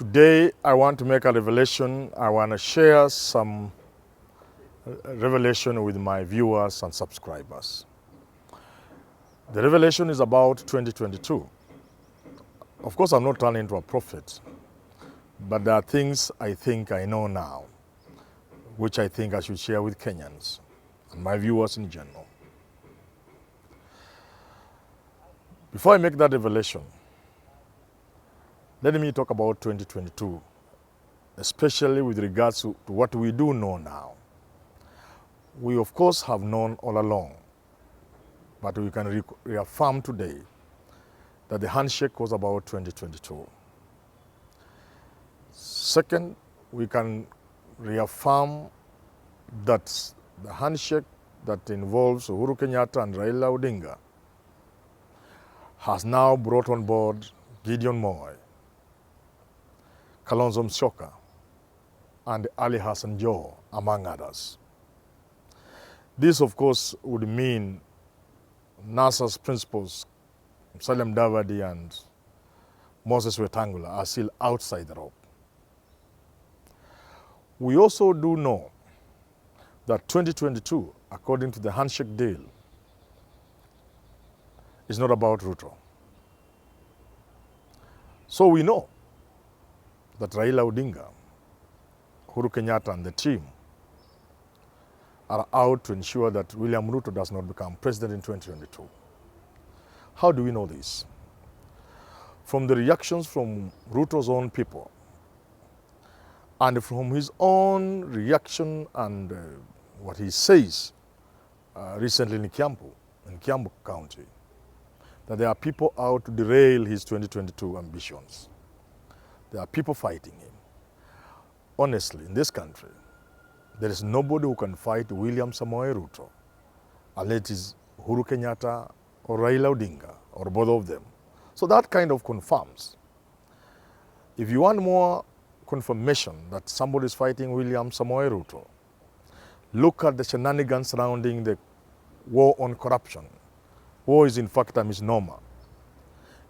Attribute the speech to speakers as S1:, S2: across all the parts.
S1: Today, I want to make a revelation. I want to share some revelation with my viewers and subscribers. The revelation is about 2022. Of course, I'm not turning into a prophet, but there are things I think I know now, which I think I should share with Kenyans and my viewers in general. Before I make that revelation, let me talk about 2022, especially with regards to what we do know now. We, of course, have known all along, but we can reaffirm today that the handshake was about 2022. Second, we can reaffirm that the handshake that involves Uhuru Kenyatta and Raila Odinga has now brought on board Gideon Moi, Kalonzo Musyoka, and Ali Hassan Joho, among others. This, of course, would mean NASA's principals, Salem Davadi and Moses Wetangula, are still outside the rope. We also do know that 2022, according to the handshake deal, is not about Ruto. So we know that Raila Odinga, Uhuru Kenyatta and the team are out to ensure that William Ruto does not become president in 2022. How do we know this? From the reactions from Ruto's own people and from his own reaction and what he says recently in Kiambu County, that there are people out to derail his 2022 ambitions. There are people fighting him. Honestly, in this country, there is nobody who can fight William Samoei Ruto, unless it is Uhuru Kenyatta or Raila Odinga, or both of them. So that kind of confirms. If you want more confirmation that somebody is fighting William Samoei Ruto, look at the shenanigans surrounding the war on corruption. War is in fact a misnomer.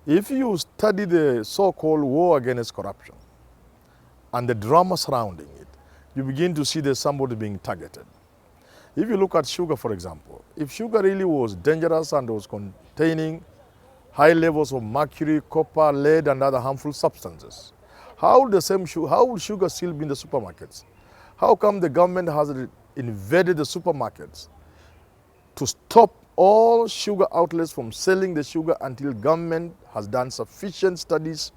S1: If you study the so-called war against corruption and the drama surrounding it, you begin to see there's somebody being targeted. If you look at sugar, for example, if sugar really was dangerous and was containing high levels of mercury, copper, lead, and other harmful substances, how would sugar still be in the supermarkets? How come the government has invaded the supermarkets to stop all sugar outlets from selling the sugar until government has done sufficient studies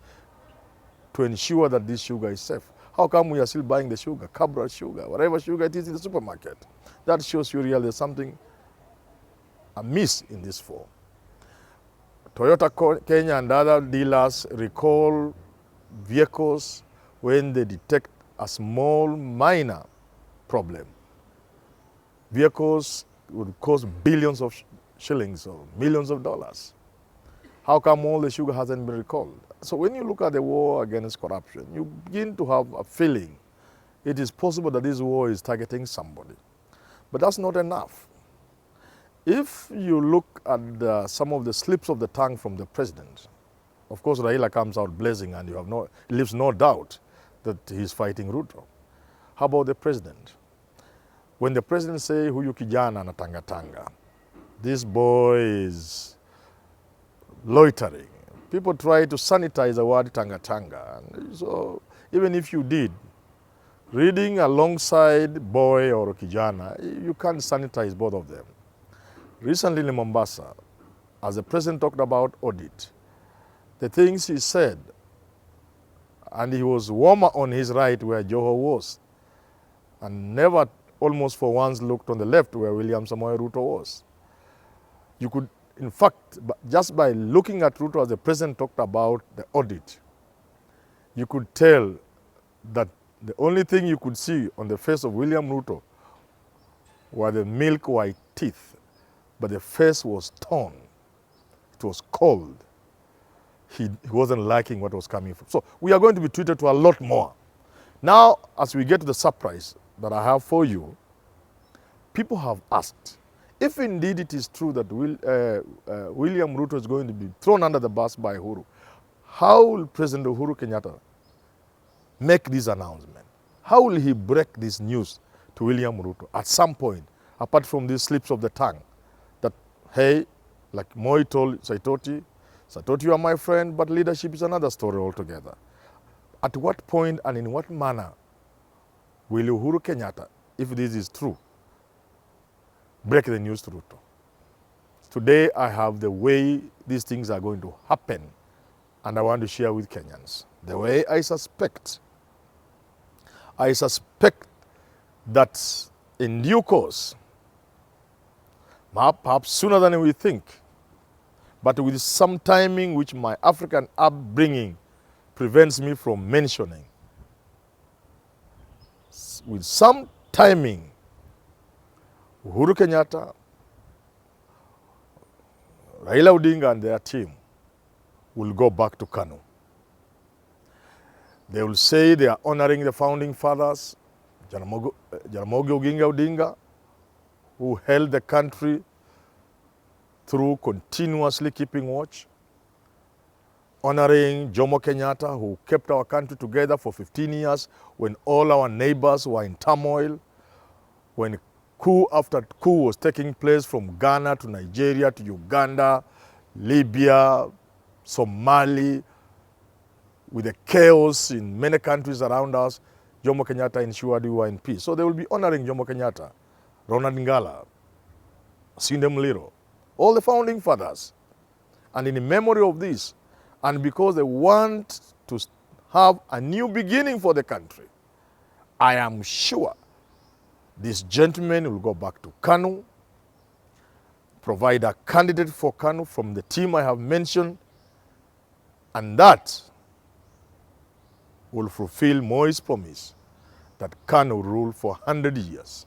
S1: to ensure that this sugar is safe? How come we are still buying the sugar, Cabra sugar, whatever sugar it is in the supermarket? That shows you really there's something amiss in this form. Toyota Kenya and other dealers recall vehicles when they detect a small, minor problem. Vehicles would cost billions of shillings or millions of dollars. How come all the sugar hasn't been recalled? So when you look at the war against corruption, you begin to have a feeling it is possible that this war is targeting somebody. But that's not enough. If you look at some of the slips of the tongue from the president, of course Raila comes out blazing and leaves no doubt that he's fighting Ruto. How about the president? When the president say huyu kijana na tanga, this boy is loitering. People try to sanitize the word tanga. So even if you did, reading alongside boy or kijana, you can't sanitize both of them. Recently in Mombasa, as the president talked about audit, the things he said, and he was warmer on his right where Joho was, and never almost for once looked on the left where William Samoei Ruto was. You could, in fact, just by looking at Ruto as the president talked about the audit, you could tell that the only thing you could see on the face of William Ruto were the milk white teeth, but the face was torn. It was cold. He wasn't liking what was coming from. So we are going to be treated to a lot more. Now, as we get to the surprise that I have for you, people have asked, if indeed it is true that William Ruto is going to be thrown under the bus by Uhuru, how will President Uhuru Kenyatta make this announcement? How will he break this news to William Ruto at some point, apart from these slips of the tongue, that, hey, like Moi told Saitoti, you are my friend, but leadership is another story altogether. At what point and in what manner will Uhuru Kenyatta, if this is true, break the news to Ruto? Today I have the way these things are going to happen, and I want to share with Kenyans. The way I suspect that in due course, perhaps sooner than we think, but with some timing which my African upbringing prevents me from mentioning, with some timing, Uhuru Kenyatta, Raila Odinga and their team will go back to Kanu. They will say they are honoring the founding fathers, Jaramogi Oginga Odinga, who held the country through continuously keeping watch, honoring Jomo Kenyatta, who kept our country together for 15 years when all our neighbors were in turmoil, when coup after coup was taking place from Ghana to Nigeria to Uganda, Libya, Somali, with the chaos in many countries around us. Jomo Kenyatta ensured we were in peace. So they will be honoring Jomo Kenyatta, Ronald Ngala, Sinde Muliro, all the founding fathers. And in the memory of this, and because they want to have a new beginning for the country, I am sure this gentleman will go back to Kanu, provide a candidate for Kanu from the team I have mentioned, and that will fulfill Moi's promise that Kanu will rule for 100 years.